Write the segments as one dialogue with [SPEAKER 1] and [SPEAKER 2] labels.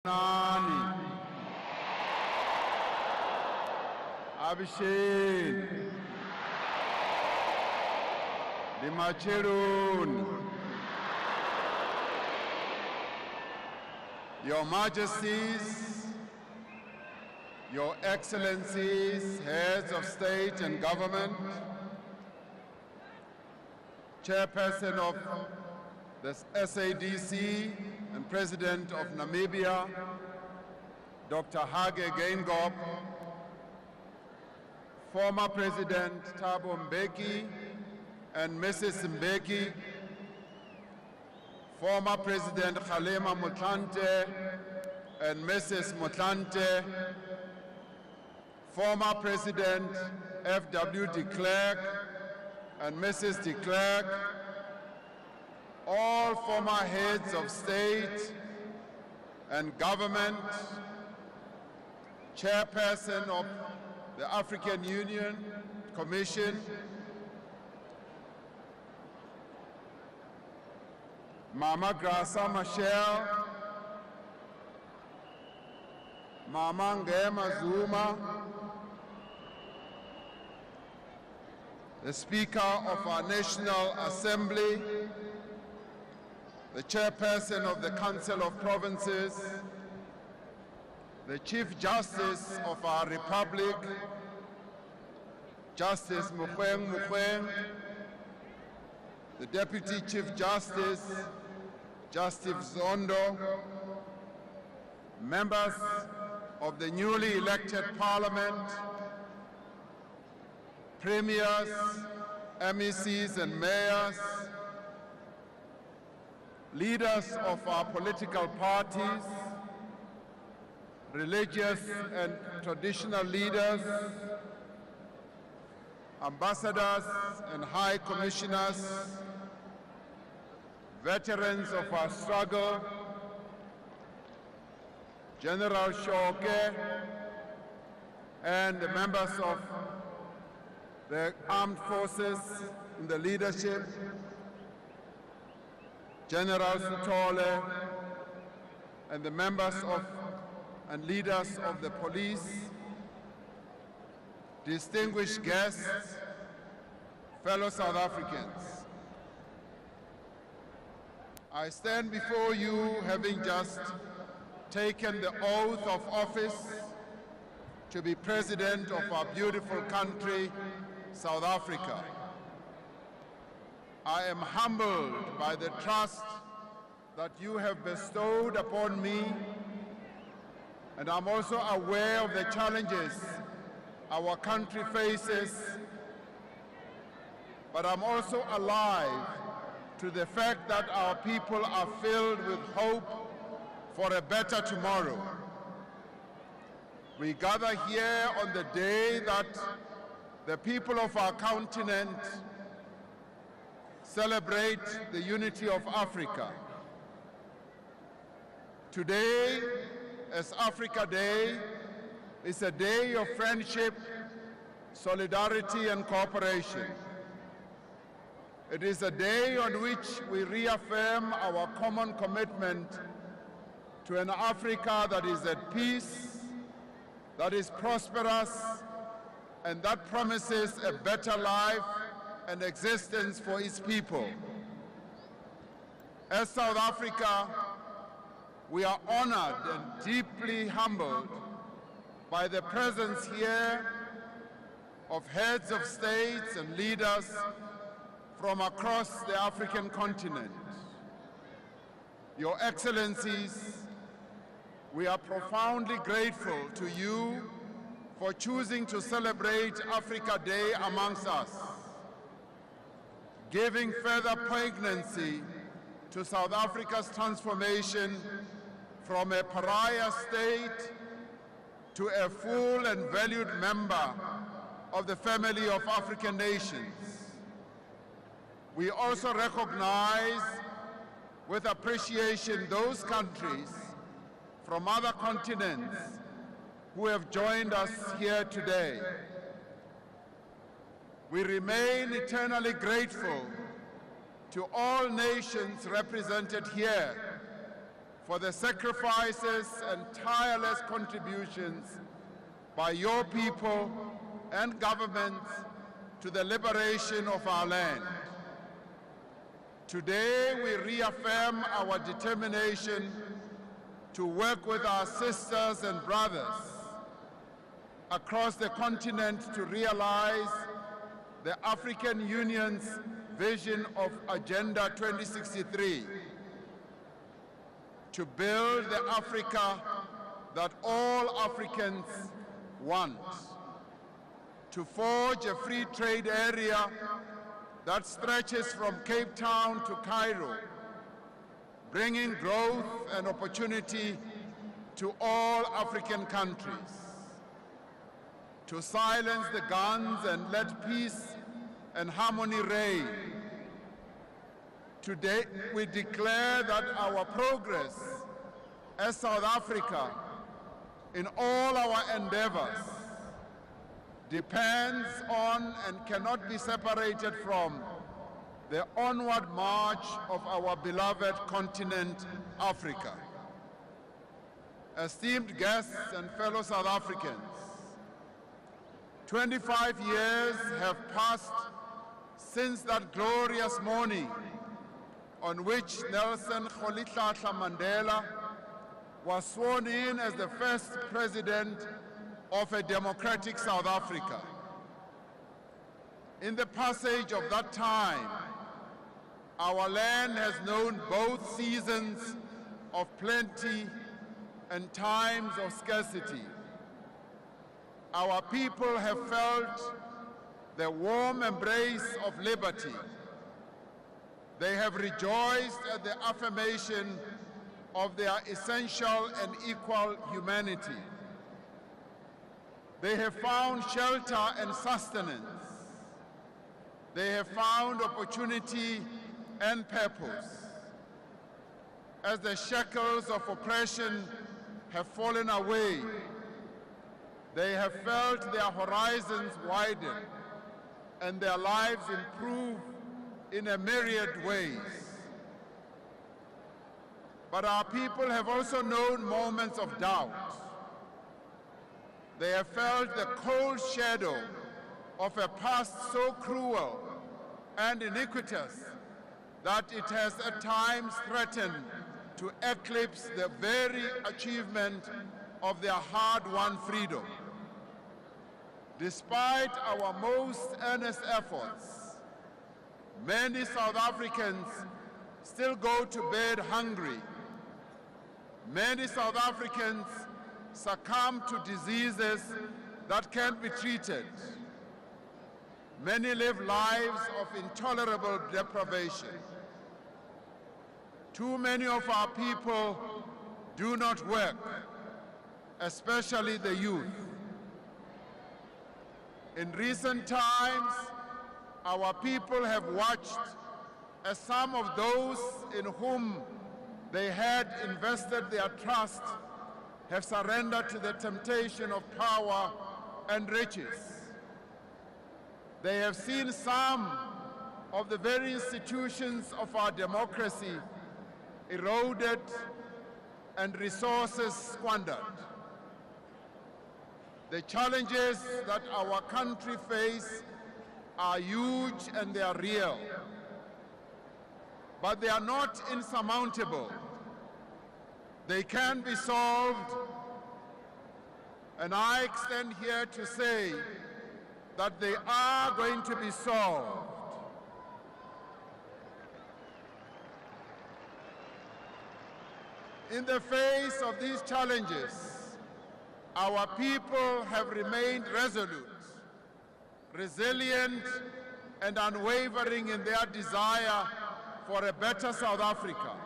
[SPEAKER 1] Nani Abhishek Limacherun, Your Majesties, Your Excellencies, Heads of State and Government, Chairperson of the SADC and President of Namibia, Dr. Hage Geingob, former President Thabo Mbeki and Mrs. Mbeki, former President Kgalema Motlanthe and Mrs. Motlanthe, former President F.W. de Klerk and Mrs. de Klerk, all former heads of state and government, chairperson of the African Union Commission, Mama Grasa Machel, Mama Ngema Zuma, the Speaker of our National Assembly, the Chairperson of the Council of Provinces, the Chief Justice of our Republic, Justice Mogoeng, the Deputy Chief Justice, Justice Zondo, members of the newly elected Parliament, premiers, MECs and mayors, leaders of our political parties, religious and traditional leaders, ambassadors and high commissioners, veterans of our struggle, General Shoke, and the members of the armed forces in the leadership, General Sutole, and the members of and leaders of the police, distinguished guests, fellow South Africans. I stand before you having just taken the oath of office to be President of our beautiful country, South Africa. I am humbled by the trust that you have bestowed upon me, and I'm also aware of the challenges our country faces, but I'm also alive to the fact that our people are filled with hope for a better tomorrow. We gather here on the day that the people of our continent celebrate the unity of Africa. Today, as Africa Day, is a day of friendship, solidarity, and cooperation. It is a day on which we reaffirm our common commitment to an Africa that is at peace, that is prosperous, and that promises a better life and existence for its people. As South Africa, we are honored and deeply humbled by the presence here of heads of states and leaders from across the African continent. Your Excellencies, we are profoundly grateful to you for choosing to celebrate Africa Day amongst us, giving further poignancy to South Africa's transformation from a pariah state to a full and valued member of the family of African nations. We also recognize with appreciation those countries from other continents who have joined us here today. We remain eternally grateful to all nations represented here for the sacrifices and tireless contributions by your people and governments to the liberation of our land. Today, we reaffirm our determination to work with our sisters and brothers across the continent to realize the African Union's vision of Agenda 2063, to build the Africa that all Africans want, to forge a free trade area that stretches from Cape Town to Cairo, bringing growth and opportunity to all African countries, to silence the guns and let peace and harmony reign. Today, we declare that our progress as South Africa in all our endeavors depends on and cannot be separated from the onward march of our beloved continent, Africa. Esteemed guests and fellow South Africans, 25 years have passed since that glorious morning on which Nelson Rolihlahla Mandela was sworn in as the first president of a democratic South Africa. In the passage of that time, our land has known both seasons of plenty and times of scarcity. Our people have felt the warm embrace of liberty. They have rejoiced at the affirmation of their essential and equal humanity. They have found shelter and sustenance. They have found opportunity and purpose. As the shackles of oppression have fallen away, they have felt their horizons widen and their lives improve in a myriad ways. But our people have also known moments of doubt. They have felt the cold shadow of a past so cruel and iniquitous that it has at times threatened to eclipse the very achievement of their hard-won freedom. Despite our most earnest efforts, many South Africans still go to bed hungry. Many South Africans succumb to diseases that can't be treated. Many live lives of intolerable deprivation. Too many of our people do not work, especially the youth. In recent times, our people have watched as some of those in whom they had invested their trust have surrendered to the temptation of power and riches. They have seen some of the very institutions of our democracy eroded and resources squandered. The challenges that our country face are huge and they are real, but they are not insurmountable. They can be solved, and I extend here to say that they are going to be solved. In the face of these challenges, our people have remained resolute, resilient, and unwavering in their desire for a better South Africa.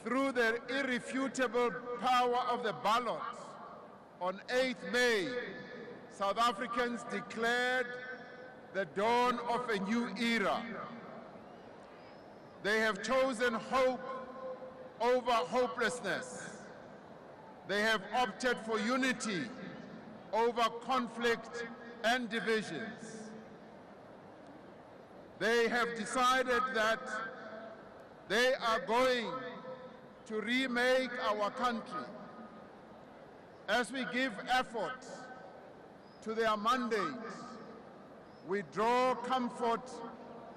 [SPEAKER 1] Through the irrefutable power of the ballot, on 8th May, South Africans declared the dawn of a new era. They have chosen hope over hopelessness. They have opted for unity over conflict and divisions. They have decided that they are going to remake our country, as we give effort to their mandate, we draw comfort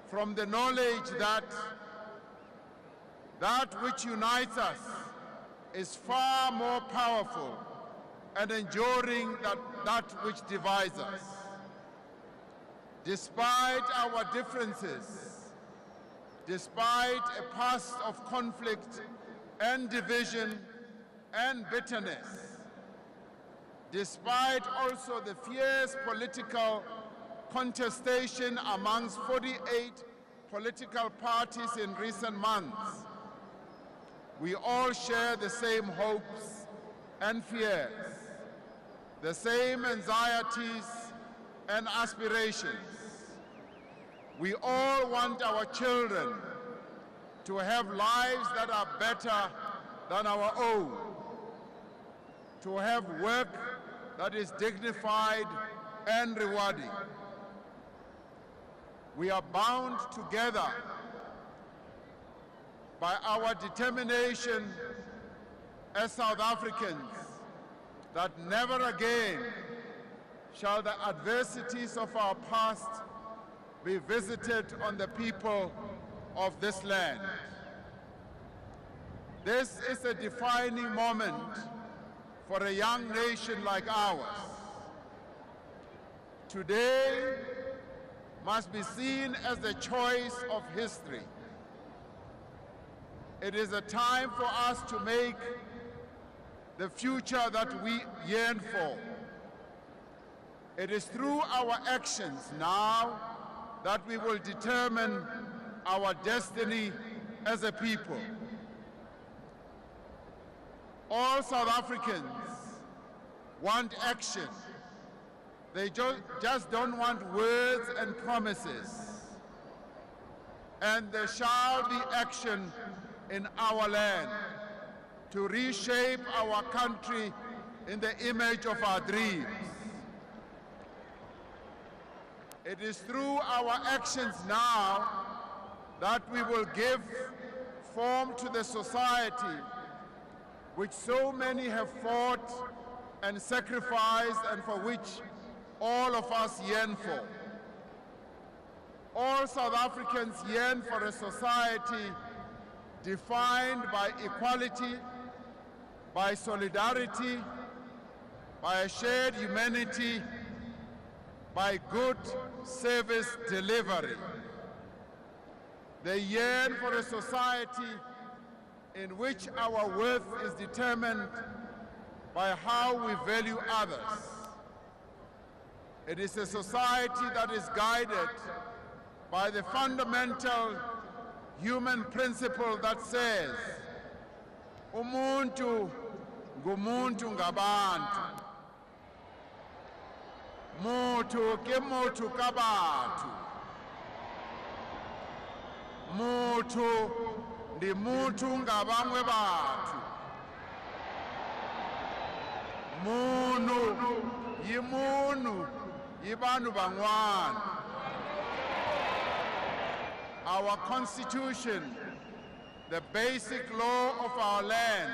[SPEAKER 1] from the knowledge that that which unites us is far more powerful and enduring than that which divides us. Despite our differences, despite a past of conflict and division and bitterness, despite also the fierce political contestation amongst 48 political parties in recent months, we all share the same hopes and fears, the same anxieties and aspirations. We all want our children to have lives that are better than our own, to have work that is dignified and rewarding. We are bound together by our determination as South Africans that never again shall the adversities of our past be visited on the people of this land. This is a defining moment for a young nation like ours. Today must be seen as the choice of history. It is a time for us to make the future that we yearn for. It is through our actions now that we will determine our destiny as a people. All South Africans want action. They just don't want words and promises. And there shall be action in our land to reshape our country in the image of our dreams. It is through our actions now that we will give form to the society which so many have fought and sacrificed and for which all of us yearn for. All South Africans yearn for a society defined by equality, by solidarity, by a shared humanity, by good service delivery. They yearn for a society in which our worth is determined by how we value others. It is a society that is guided by the fundamental human principle that says, umuntu ngumuntu ngabantu, mutu ke mutu kabantu, mutu ndi mutu ngabamwe bantu, munu yimunu yibanu bangwana. Our Constitution, the basic law of our land,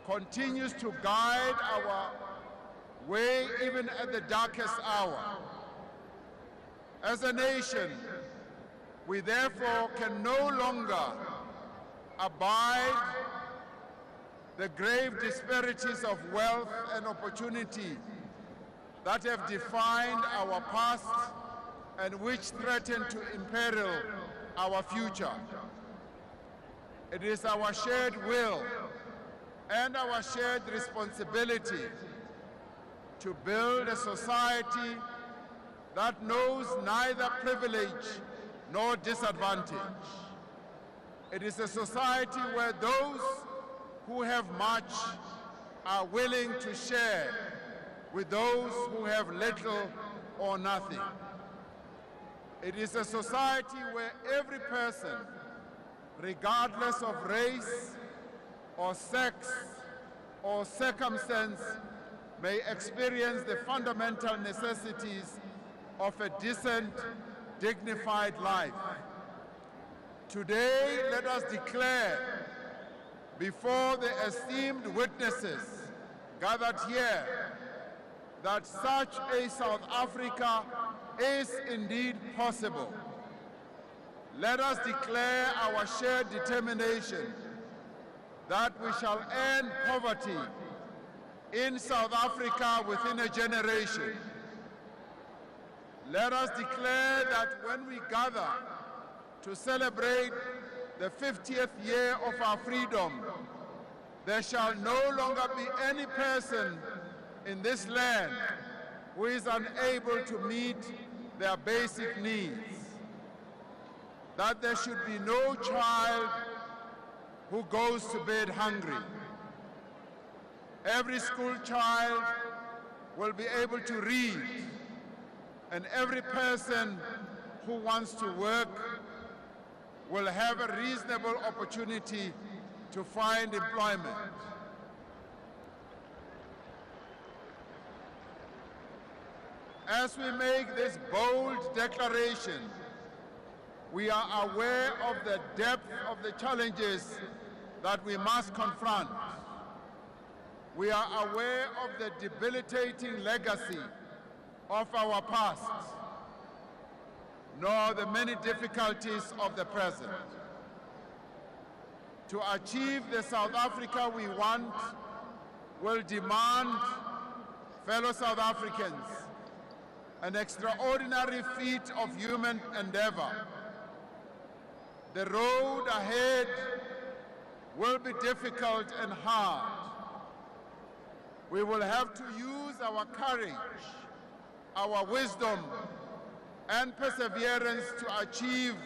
[SPEAKER 1] continues to guide our way even at the darkest hour. As a nation, we therefore can no longer abide the grave disparities of wealth and opportunity that have defined our past and which threaten to imperil our future. It is our shared will and our shared responsibility to build a society that knows neither privilege nor disadvantage. It is a society where those who have much are willing to share with those who have little or nothing. It is a society where every person, regardless of race or sex or circumstance, may experience the fundamental necessities of a decent, dignified life. Today, let us declare, before the esteemed witnesses gathered here that such a South Africa is indeed possible. Let us declare our shared determination that we shall end poverty in South Africa within a generation. Let us declare that when we gather to celebrate the 50th year of our freedom, there shall no longer be any person in this land who is unable to meet their basic needs. That there should be no child who goes to bed hungry. Every school child will be able to read, and every person who wants to work will have a reasonable opportunity to find employment. As we make this bold declaration, we are aware of the depth of the challenges that we must confront. We are aware of the debilitating legacy of our past, nor the many difficulties of the present. To achieve the South Africa we want will demand, fellow South Africans, an extraordinary feat of human endeavor. The road ahead will be difficult and hard. We will have to use our courage, our wisdom, and perseverance to achieve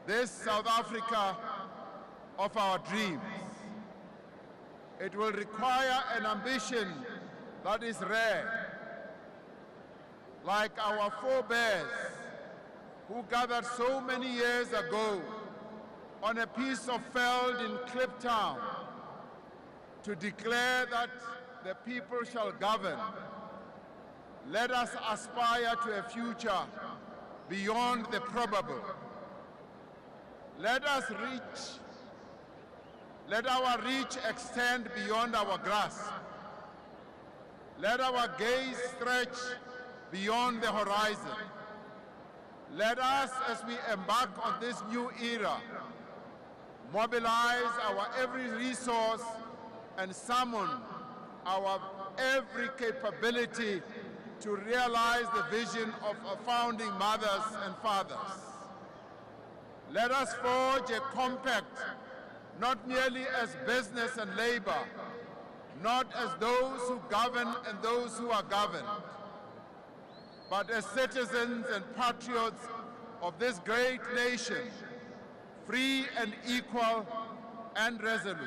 [SPEAKER 1] this South Africa of our dreams. It will require an ambition that is rare, like our forebears who gathered so many years ago on a piece of veld in Kliptown to declare that the people shall govern. Let us aspire to a future beyond the probable. Let our reach extend beyond our grasp. Let our gaze stretch beyond the horizon. Let us, as we embark on this new era, mobilize our every resource and summon our every capability to realize the vision of our founding mothers and fathers. Let us forge a compact, not merely as business and labor, not as those who govern and those who are governed, but as citizens and patriots of this great nation, free and equal and resolute.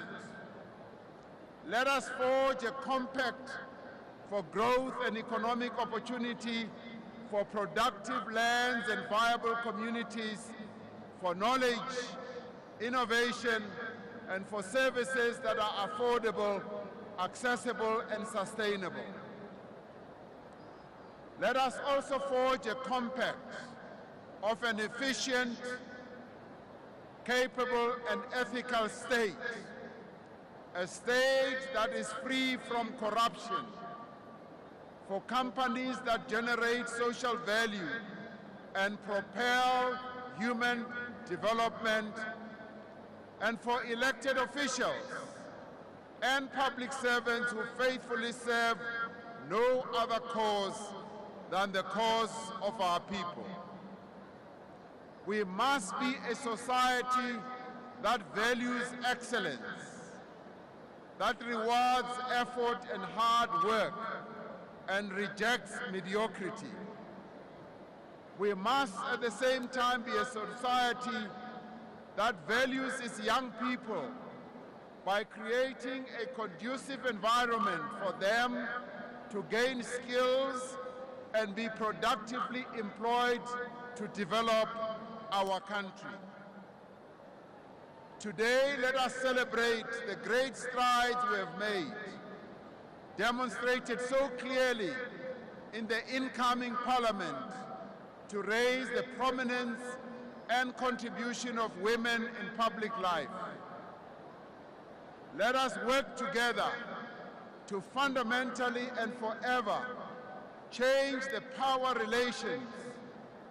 [SPEAKER 1] Let us forge a compact for growth and economic opportunity, for productive lands and viable communities, for knowledge, innovation, and for services that are affordable, accessible, and sustainable. Let us also forge a compact of an efficient, capable, and ethical state, a state that is free from corruption, for companies that generate social value and propel human development, and for elected officials and public servants who faithfully serve no other cause than the cause of our people. We must be a society that values excellence, that rewards effort and hard work, and rejects mediocrity. We must at the same time be a society that values its young people by creating a conducive environment for them to gain skills and be productively employed to develop our country. Today, let us celebrate the great strides we have made, demonstrated so clearly in the incoming parliament, to raise the prominence and contribution of women in public life. Let us work together to fundamentally and forever change the power relations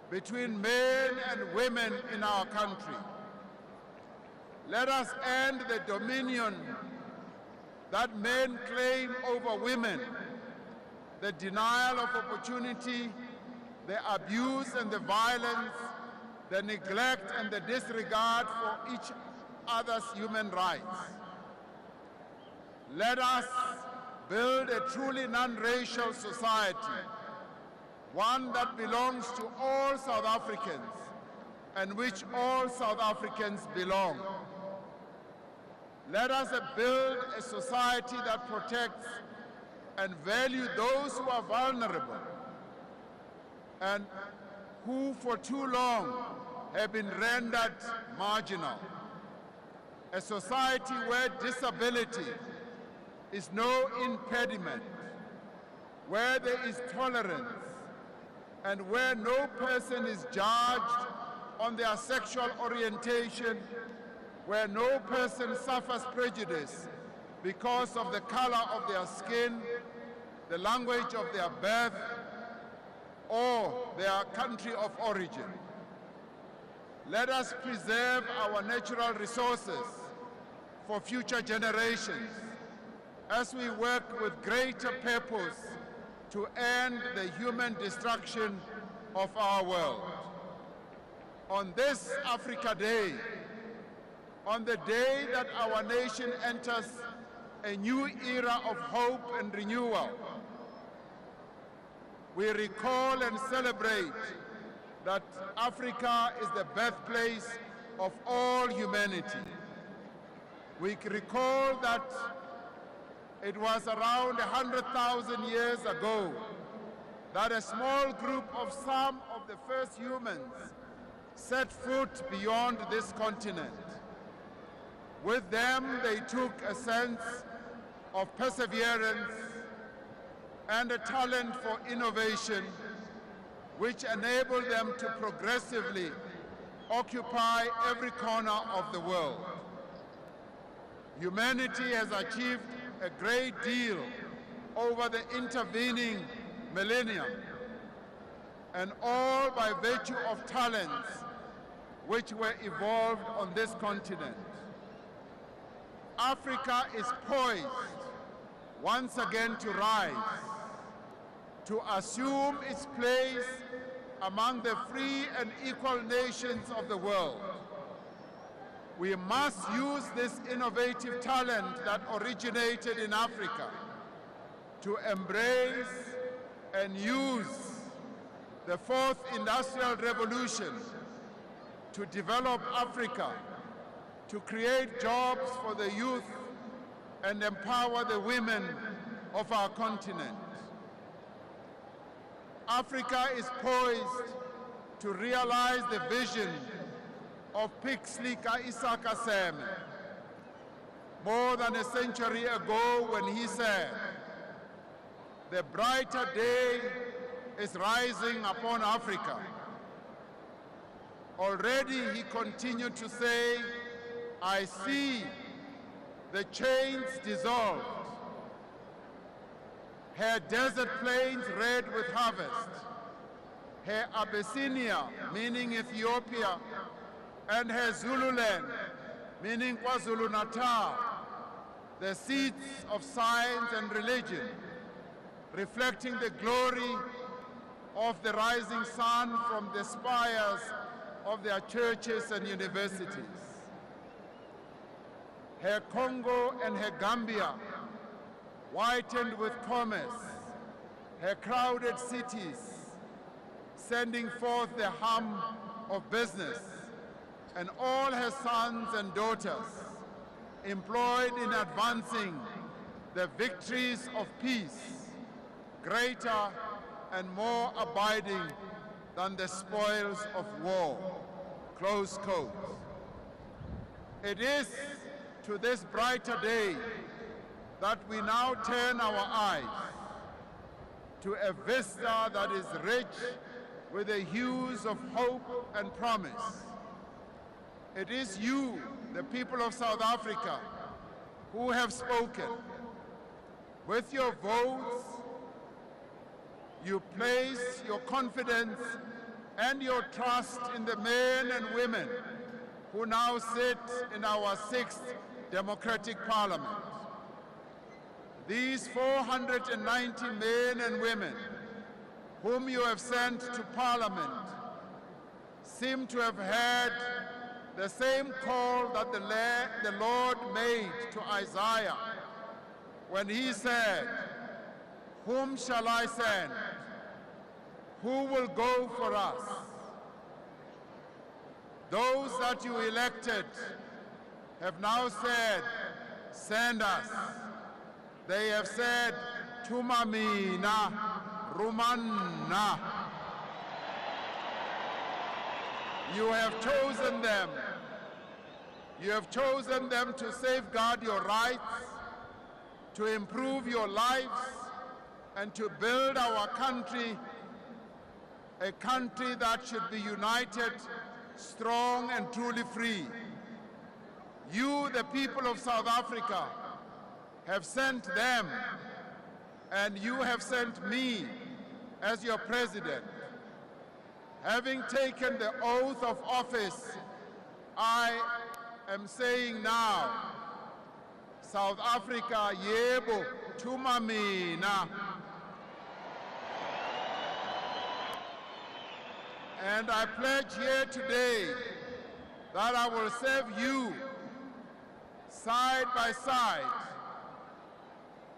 [SPEAKER 1] between men and women in our country. Let us end the dominion that men claim over women, the denial of opportunity, the abuse and the violence, the neglect and the disregard for each other's human rights. Let us build a truly non-racial society, one that belongs to all South Africans and which all South Africans belong. Let us build a society that protects and values those who are vulnerable and who for too long have been rendered marginal. A society where disability is no impediment, where there is tolerance, and where no person is judged on their sexual orientation, where no person suffers prejudice because of the color of their skin, the language of their birth, or their country of origin. Let us preserve our natural resources for future generations as we work with greater purpose to end the human destruction of our world. On this Africa Day, on the day that our nation enters a new era of hope and renewal, we recall and celebrate that Africa is the birthplace of all humanity. We recall that it was around 100,000 years ago that a small group of some of the first humans set foot beyond this continent. With them, they took a sense of perseverance and a talent for innovation, which enabled them to progressively occupy every corner of the world. Humanity has achieved a great deal over the intervening millennium, and all by virtue of talents which were evolved on this continent. Africa is poised once again to rise, to assume its place among the free and equal nations of the world. We must use this innovative talent that originated in Africa to embrace and use the fourth industrial revolution to develop Africa, to create jobs for the youth and empower the women of our continent. Africa is poised to realize the vision of Pixlika Isaka Seme more than a century ago when he said, "The brighter day is rising upon Africa." Already he continued to say, "I see the chains dissolved, her desert plains red with harvest, her Abyssinia, meaning Ethiopia, and her Zululand, meaning KwaZulu-Natal, the seats of science and religion, reflecting the glory of the rising sun from the spires of their churches and universities. Her Congo and her Gambia, whitened with commerce, her crowded cities, sending forth the hum of business, and all her sons and daughters employed in advancing the victories of peace, greater and more abiding than the spoils of war." Close quote. It is to this brighter day that we now turn our eyes to a vista that is rich with the hues of hope and promise. It is you, the people of South Africa, who have spoken. With your votes, you place your confidence and your trust in the men and women who now sit in our 6th democratic parliament. These 490 men and women whom you have sent to parliament seem to have heard the same call that the Lord made to Isaiah when he said, "Whom shall I send? Who will go for us?" Those that you elected have now said, "Send us." They have said, "Tumamina, Rumanna." You have chosen them. You have chosen them to safeguard your rights, to improve your lives, and to build our country, a country that should be united, strong, and truly free. You, the people of South Africa, have sent them, and you have sent me as your president. Having taken the oath of office, I am saying now, South Africa, yebo, tumamina. And I pledge here today that I will serve you side by side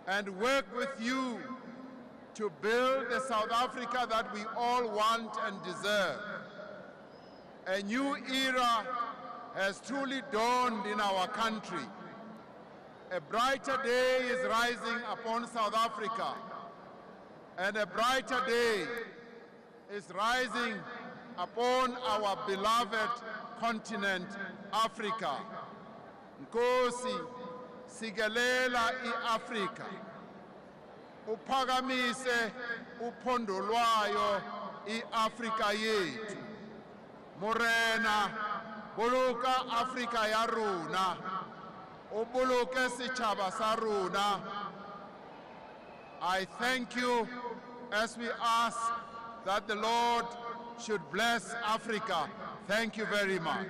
[SPEAKER 1] and work with you to build the South Africa that we all want and deserve. A new era has truly dawned in our country. A brighter day is rising upon South Africa, and a brighter day is rising upon our beloved continent, Africa. Nkosi, sigelela i-Afrika. Uphakamise uphondo lwayo i-Afrika yethu. Morena, boloka Afrika ya rona. Uboloke sechaba sa rona. I thank you as we ask that the Lord should bless Africa. Thank you very much.